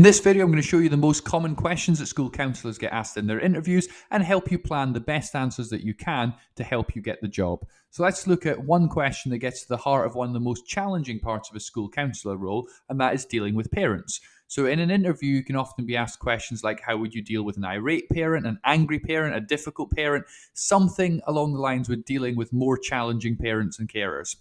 In this video, I'm going to show you the most common questions that school counsellors get asked in their interviews and help you plan the best answers that you can to help you get the job. So let's look at one question that gets to the heart of one of the most challenging parts of a school counsellor role, and that is dealing with parents. So in an interview, you can often be asked questions like, how would you deal with an irate parent, an angry parent, a difficult parent, something along the lines with dealing with more challenging parents and carers.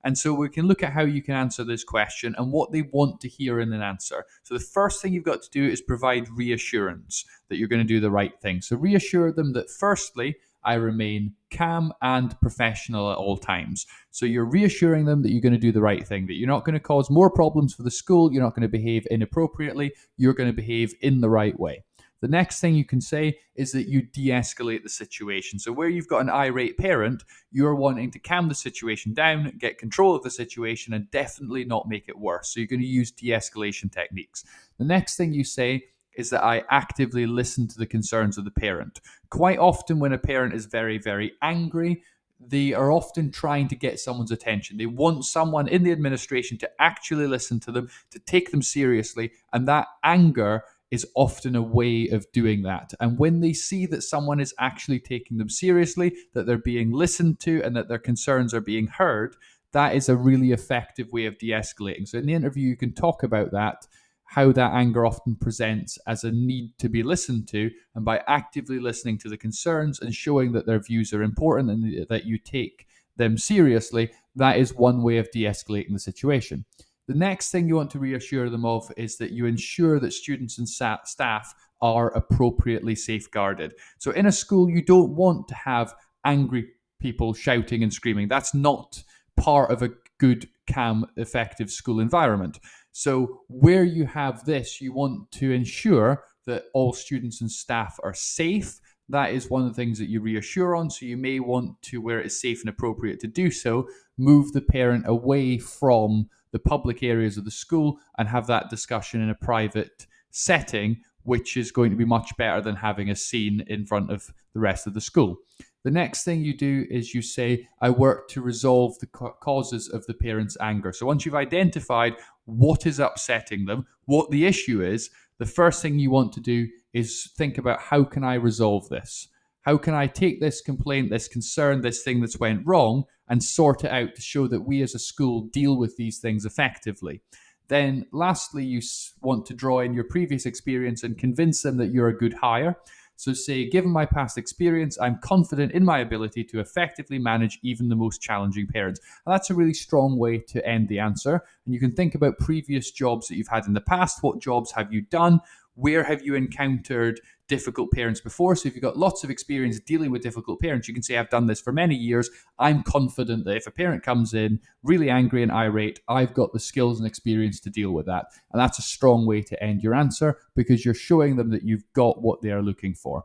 And so we can look at how you can answer this question and what they want to hear in an answer. So the first thing you've got to do is provide reassurance that you're going to do the right thing. So reassure them that firstly, I remain calm and professional at all times. So you're reassuring them that you're going to do the right thing, that you're not going to cause more problems for the school, you're not going to behave inappropriately, you're going to behave in the right way. The next thing you can say is that you de-escalate the situation. So where you've got an irate parent, you're wanting to calm the situation down, get control of the situation, and definitely not make it worse. So you're going to use de-escalation techniques. The next thing you say is that I actively listen to the concerns of the parent. Quite often when a parent is very, very angry, they are often trying to get someone's attention. They want someone in the administration to actually listen to them, to take them seriously, and that anger is often a way of doing that. And when they see that someone is actually taking them seriously, that they're being listened to, and that their concerns are being heard, that is a really effective way of de-escalating. So in the interview, you can talk about that, how that anger often presents as a need to be listened to, and by actively listening to the concerns and showing that their views are important and that you take them seriously, that is one way of de-escalating the situation. The next thing you want to reassure them of is that you ensure that students and staff are appropriately safeguarded. So in a school, you don't want to have angry people shouting and screaming. That's not part of a good, calm, effective school environment. So where you have this, you want to ensure that all students and staff are safe. That is one of the things that you reassure on. So you may want to, where it is safe and appropriate to do so, move the parent away from the public areas of the school and have that discussion in a private setting, which is going to be much better than having a scene in front of the rest of the school. The next thing you do is you say, I work to resolve the causes of the parents' anger. So once you've identified what is upsetting them, what the issue is, the first thing you want to do is think about, how can I resolve this? How can I take this complaint, this concern, this thing that's went wrong, and sort it out to show that we as a school deal with these things effectively? Then lastly, you want to draw in your previous experience and convince them that you're a good hire. So say, given my past experience, I'm confident in my ability to effectively manage even the most challenging parents. And that's a really strong way to end the answer. And you can think about previous jobs that you've had in the past. What jobs have you done? Where have you encountered difficult parents before? So if you've got lots of experience dealing with difficult parents, you can say, I've done this for many years. I'm confident that if a parent comes in really angry and irate, I've got the skills and experience to deal with that. And that's a strong way to end your answer, because you're showing them that you've got what they are looking for.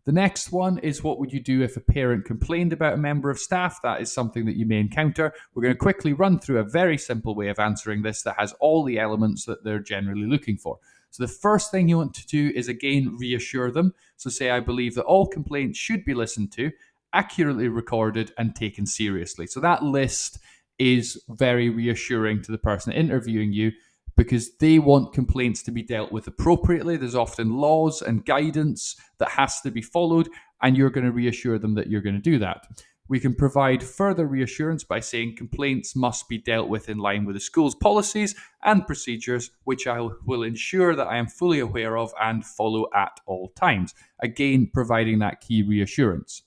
The next one is, what would you do if a parent complained about a member of staff? That is something that you may encounter. We're going to quickly run through a very simple way of answering this that has all the elements that they're generally looking for. So the first thing you want to do is, again, reassure them. So say, I believe that all complaints should be listened to, accurately recorded, and taken seriously. So that list is very reassuring to the person interviewing you, because they want complaints to be dealt with appropriately. There's often laws and guidance that has to be followed, and you're going to reassure them that you're going to do that. We can provide further reassurance by saying complaints must be dealt with in line with the school's policies and procedures, which I will ensure that I am fully aware of and follow at all times. Again, providing that key reassurance.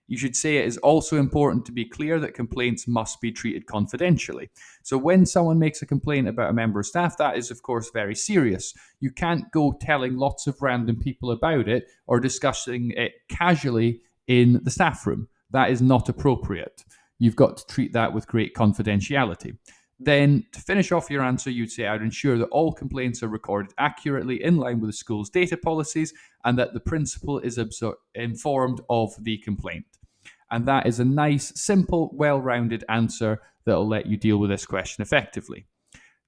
You should say it is also important to be clear that complaints must be treated confidentially. So when someone makes a complaint about a member of staff, that is, of course, very serious. You can't go telling lots of random people about it or discussing it casually in the staff room. That is not appropriate. You've got to treat that with great confidentiality. Then, to finish off your answer, you'd say, I'd ensure that all complaints are recorded accurately in line with the school's data policies, and that the principal is informed of the complaint. And that is a nice, simple, well-rounded answer that will let you deal with this question effectively.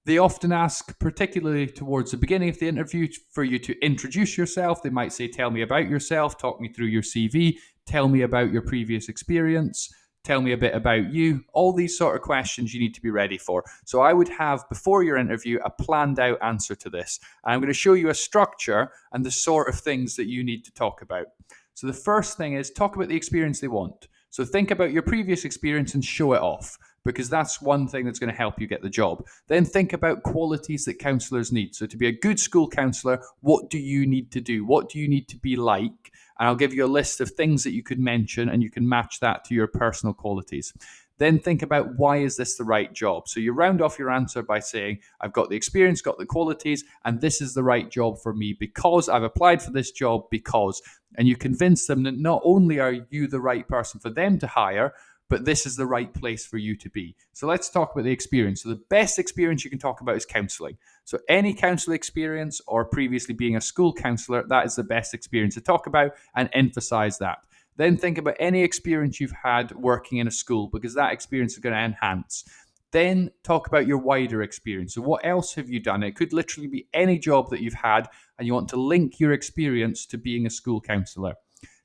They often ask, particularly towards the beginning of the interview, for you to introduce yourself. They might say, tell me about yourself, talk me through your CV, tell me about your previous experience, Tell me a bit about you. All these sort of questions you need to be ready for. So I would have, before your interview, a planned out answer to this. And I'm going to show you a structure and the sort of things that you need to talk about. So the first thing is talk about the experience they want. So think about your previous experience and show it off, because that's one thing that's going to help you get the job. Then think about qualities that counsellors need. So to be a good school counsellor, what do you need to do? What do you need to be like? And I'll give you a list of things that you could mention, and you can match that to your personal qualities. Then think about, why is this the right job? So you round off your answer by saying, I've got the experience, got the qualities, and this is the right job for me because I've applied for this job because. And you convince them that not only are you the right person for them to hire, but this is the right place for you to be. So let's talk about the experience. So the best experience you can talk about is counselling. So any counsellor experience or previously being a school counsellor, that is the best experience to talk about, and emphasise that. Then think about any experience you've had working in a school, because that experience is going to enhance. Then talk about your wider experience. So what else have you done? It could literally be any job that you've had, and you want to link your experience to being a school counsellor.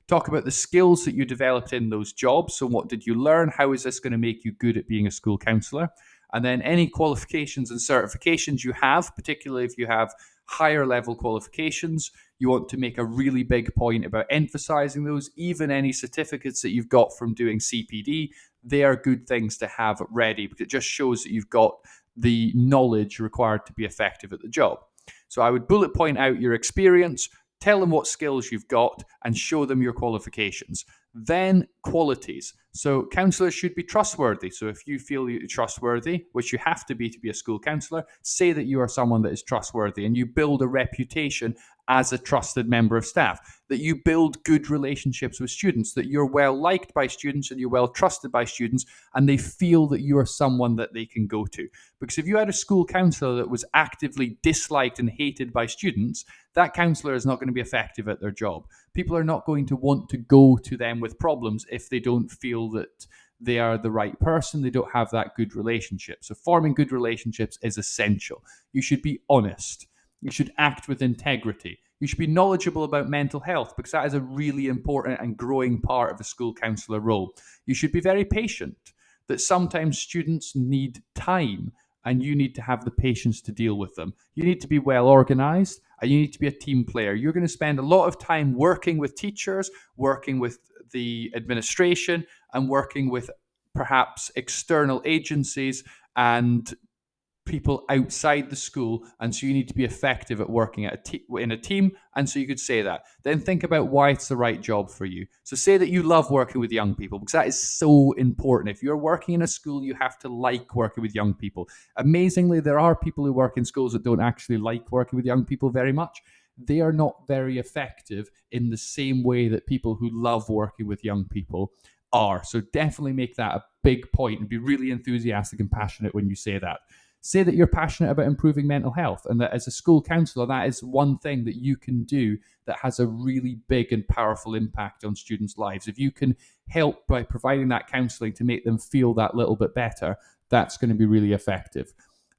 Talk about the skills that you developed in those jobs. So what did you learn? How is this going to make you good at being a school counsellor? And then any qualifications and certifications you have, particularly if you have higher level qualifications, you want to make a really big point about emphasizing those. Even any certificates that you've got from doing CPD, they are good things to have ready, because it just shows that you've got the knowledge required to be effective at the job. So I would bullet point out your experience, tell them what skills you've got, and show them your qualifications. Then qualities. So counsellors should be trustworthy. So if you feel you're trustworthy, which you have to be a school counsellor, say that you are someone that is trustworthy, and you build a reputation as a trusted member of staff, that you build good relationships with students, that you're well liked by students and you're well trusted by students, and they feel that you are someone that they can go to. Because if you had a school counsellor that was actively disliked and hated by students, that counsellor is not going to be effective at their job. People are not going to want to go to them with problems if they don't feel that they are the right person, they don't have that good relationship. So forming good relationships is essential. You should be honest. You should act with integrity. You should be knowledgeable about mental health, because that is a really important and growing part of a school counsellor role. You should be very patient, that sometimes students need time and you need to have the patience to deal with them. You need to be well organised, and you need to be a team player. You're going to spend a lot of time working with teachers, working with the administration, and working with perhaps external agencies and people outside the school, and so you need to be effective at working in a team, and so you could say that. Then think about why it's the right job for you. So say that you love working with young people, because that is so important. If you're working in a school, you have to like working with young people. Amazingly, there are people who work in schools that don't actually like working with young people very much. They are not very effective in the same way that people who love working with young people are. So definitely make that a big point and be really enthusiastic and passionate when you say that. Say that you're passionate about improving mental health, and that as a school counsellor, that is one thing that you can do that has a really big and powerful impact on students' lives. If you can help by providing that counselling to make them feel that little bit better, that's going to be really effective.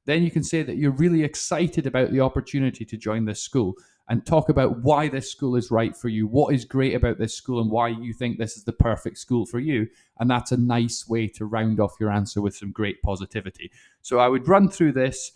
Then you can say that you're really excited about the opportunity to join this school, and talk about why this school is right for you, what is great about this school, and why you think this is the perfect school for you. And that's a nice way to round off your answer with some great positivity. So I would run through this,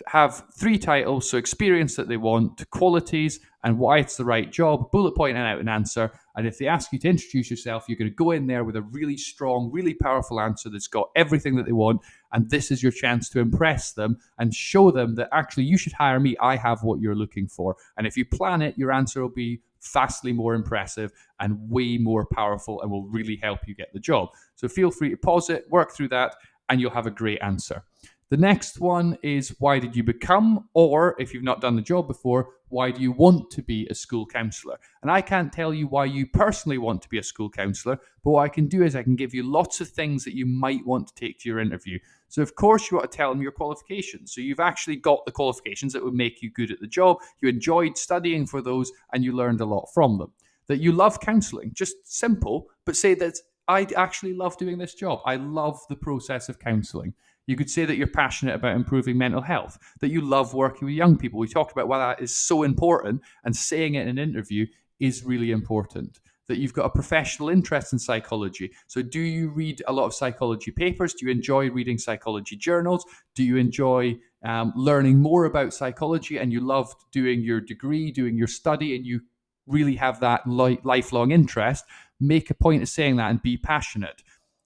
have 3 titles, so experience that they want, qualities, and why it's the right job, bullet pointing out an answer. And if they ask you to introduce yourself, you're going to go in there with a really strong, really powerful answer that's got everything that they want. And this is your chance to impress them and show them that actually you should hire me. I have what you're looking for. And if you plan it, your answer will be vastly more impressive and way more powerful, and will really help you get the job. So feel free to pause it, work through that, and you'll have a great answer. The next one is, why did you become, or if you've not done the job before, why do you want to be a school counsellor? And I can't tell you why you personally want to be a school counsellor, but what I can do is I can give you lots of things that you might want to take to your interview. So of course you want to tell them your qualifications. So you've actually got the qualifications that would make you good at the job. You enjoyed studying for those and you learned a lot from them. That you love counselling, just simple, but say that I actually love doing this job. I love the process of counselling. You could say that you're passionate about improving mental health, that you love working with young people. We talked about why that is so important, and saying it in an interview is really important. that you've got a professional interest in psychology. So do you read a lot of psychology papers? Do you enjoy reading psychology journals? Do you enjoy learning more about psychology, and you love doing your degree, doing your study, and you really have that lifelong interest? Make a point of saying that and be passionate.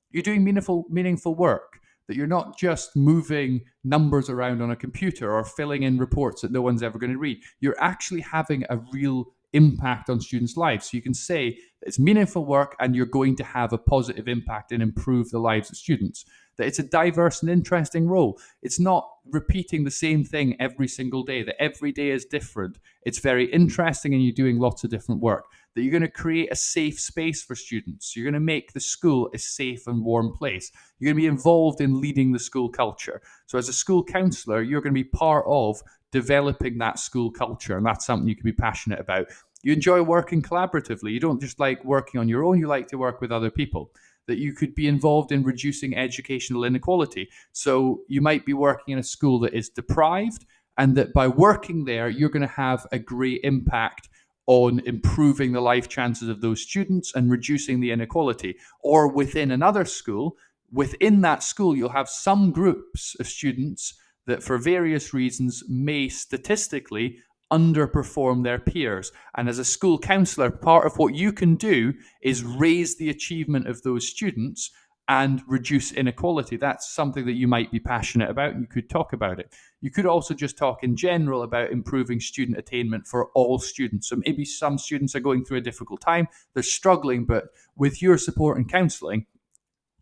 You're doing meaningful work, that you're not just moving numbers around on a computer or filling in reports that no one's ever going to read. You're actually having a real impact on students' lives. So you can say that it's meaningful work and you're going to have a positive impact and improve the lives of students. That it's a diverse and interesting role. It's not repeating the same thing every single day, that every day is different. It's very interesting and you're doing lots of different work. That you're going to create a safe space for students. You're going to make the school a safe and warm place. You're going to be involved in leading the school culture. So as a school counsellor, you're going to be part of developing that school culture, and that's something you can be passionate about. You enjoy working collaboratively. You don't just like working on your own, you like to work with other people. That you could be involved in reducing educational inequality. So you might be working in a school that is deprived, and that by working there, you're going to have a great impact on improving the life chances of those students and reducing the inequality. Or within another school, within that school, you'll have some groups of students that for various reasons may statistically underperform their peers. And as a school counsellor, part of what you can do is raise the achievement of those students and reduce inequality. That's something that you might be passionate about, and you could talk about it. You could also just talk in general about improving student attainment for all students. So maybe some students are going through a difficult time, they're struggling, but with your support and counselling,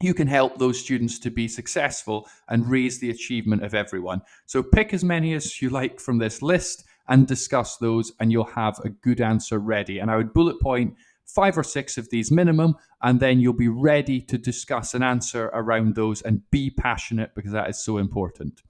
you can help those students to be successful and raise the achievement of everyone. So pick as many as you like from this list and discuss those, and you'll have a good answer ready. And I would bullet point 5 or 6 of these minimum, and then you'll be ready to discuss an answer around those and be passionate, because that is so important.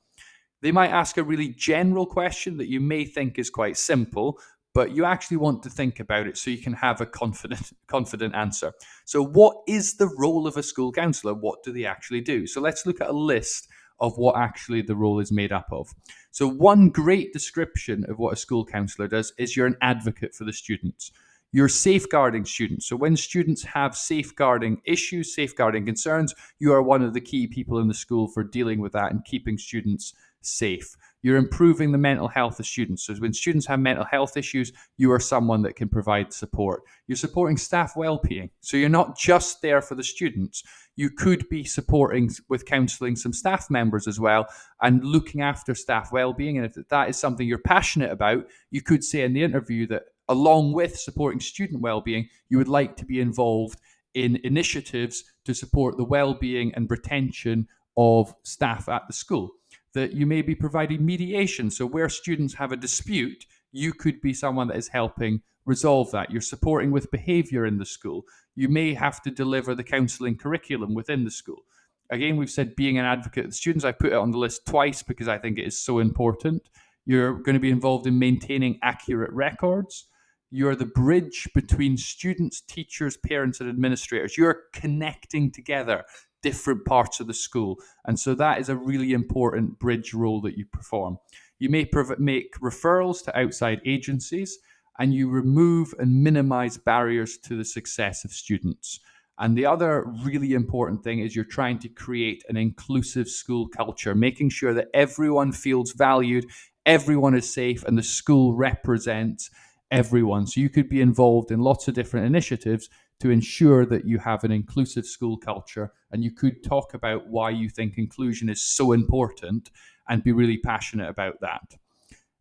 They might ask a really general question that you may think is quite simple, but you actually want to think about it so you can have a confident answer. So what is the role of a school counsellor? What do they actually do? So let's look at a list of what actually the role is made up of. So one great description of what a school counsellor does is you're an advocate for the students. You're safeguarding students. So when students have safeguarding issues, safeguarding concerns, you are one of the key people in the school for dealing with that and keeping students safe. You're improving the mental health of students. So when students have mental health issues, you are someone that can provide support. You're supporting staff well-being. So you're not just there for the students. You could be supporting with counselling some staff members as well and looking after staff well-being. And if that is something you're passionate about, you could say in the interview that along with supporting student well-being, you would like to be involved in initiatives to support the well-being and retention of staff at the school. That you may be providing mediation. So where students have a dispute, you could be someone that is helping resolve that. You're supporting with behaviour in the school. You may have to deliver the counselling curriculum within the school. Again, we've said being an advocate of the students. I put it on the list twice because I think it is so important. You're going to be involved in maintaining accurate records. You're the bridge between students, teachers, parents, and administrators. You're connecting together different parts of the school. And so that is a really important bridge role that you perform. You may make referrals to outside agencies, and you remove and minimize barriers to the success of students. And the other really important thing is you're trying to create an inclusive school culture, making sure that everyone feels valued, everyone is safe, and the school represents everyone. So you could be involved in lots of different initiatives to ensure that you have an inclusive school culture, and you could talk about why you think inclusion is so important and be really passionate about that.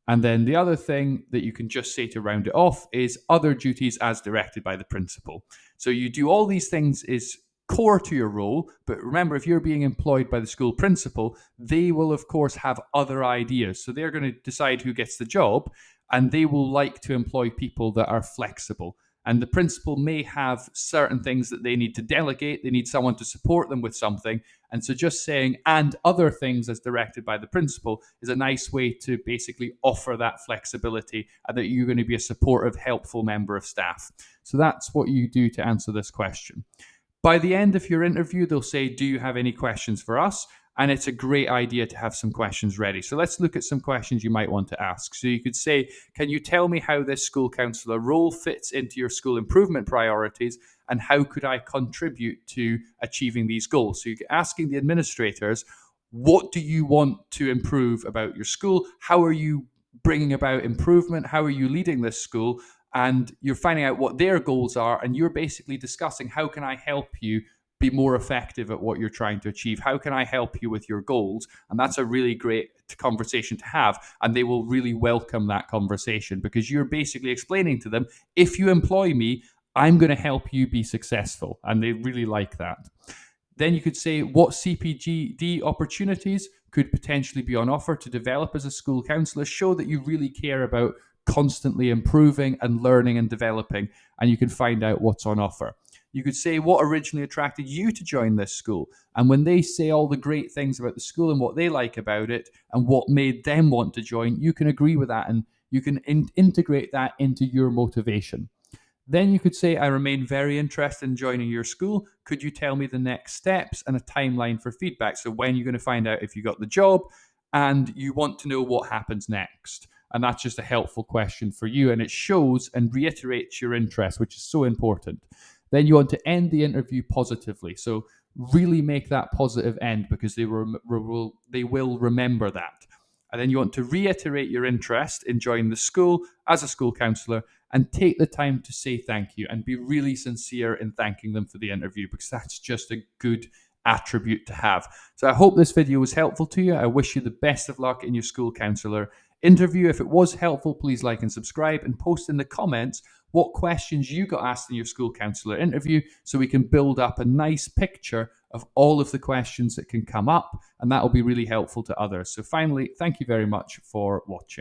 And then the other thing that you can just say to round it off is other duties as directed by the principal. So you do all these things is core to your role, but remember, if you're being employed by the school principal, they will of course have other ideas. So they're going to decide who gets the job, and they will like to employ people that are flexible. And the principal may have certain things that they need to delegate. They need someone to support them with something. And so just saying, and other things as directed by the principal, is a nice way to basically offer that flexibility and that you're going to be a supportive, helpful member of staff. So that's what you do to answer this question. By the end of your interview, they'll say, do you have any questions for us? And it's a great idea to have some questions ready. So let's look at some questions you might want to ask. So you could say, can you tell me how this school counsellor role fits into your school improvement priorities, and how could I contribute to achieving these goals? So you're asking the administrators, what do you want to improve about your school? How are you bringing about improvement? How are you leading this school? And you're finding out what their goals are, and you're basically discussing, how can I help you be more effective at what you're trying to achieve? How can I help you with your goals? And that's a really great conversation to have. And they will really welcome that conversation, because you're basically explaining to them, if you employ me, I'm going to help you be successful. And they really like that. Then you could say, what CPD opportunities could potentially be on offer to develop as a school counsellor? Show that you really care about constantly improving and learning and developing, and you can find out what's on offer. You could say, what originally attracted you to join this school? And when they say all the great things about the school and what they like about it and what made them want to join, you can agree with that, and you can integrate that into your motivation. Then you could say, I remain very interested in joining your school. Could you tell me the next steps and a timeline for feedback? So when you're going to find out if you got the job, and you want to know what happens next. And that's just a helpful question for you. And it shows and reiterates your interest, which is so important. Then you want to end the interview positively. So really make that positive end, because they will remember that. And then you want to reiterate your interest in joining the school as a school counsellor, and take the time to say thank you and be really sincere in thanking them for the interview, because that's just a good attribute to have. So I hope this video was helpful to you. I wish you the best of luck in your school counsellor interview. If it was helpful, please like and subscribe, and post in the comments what questions you got asked in your school counsellor interview, so we can build up a nice picture of all of the questions that can come up, and that will be really helpful to others. So finally, thank you very much for watching.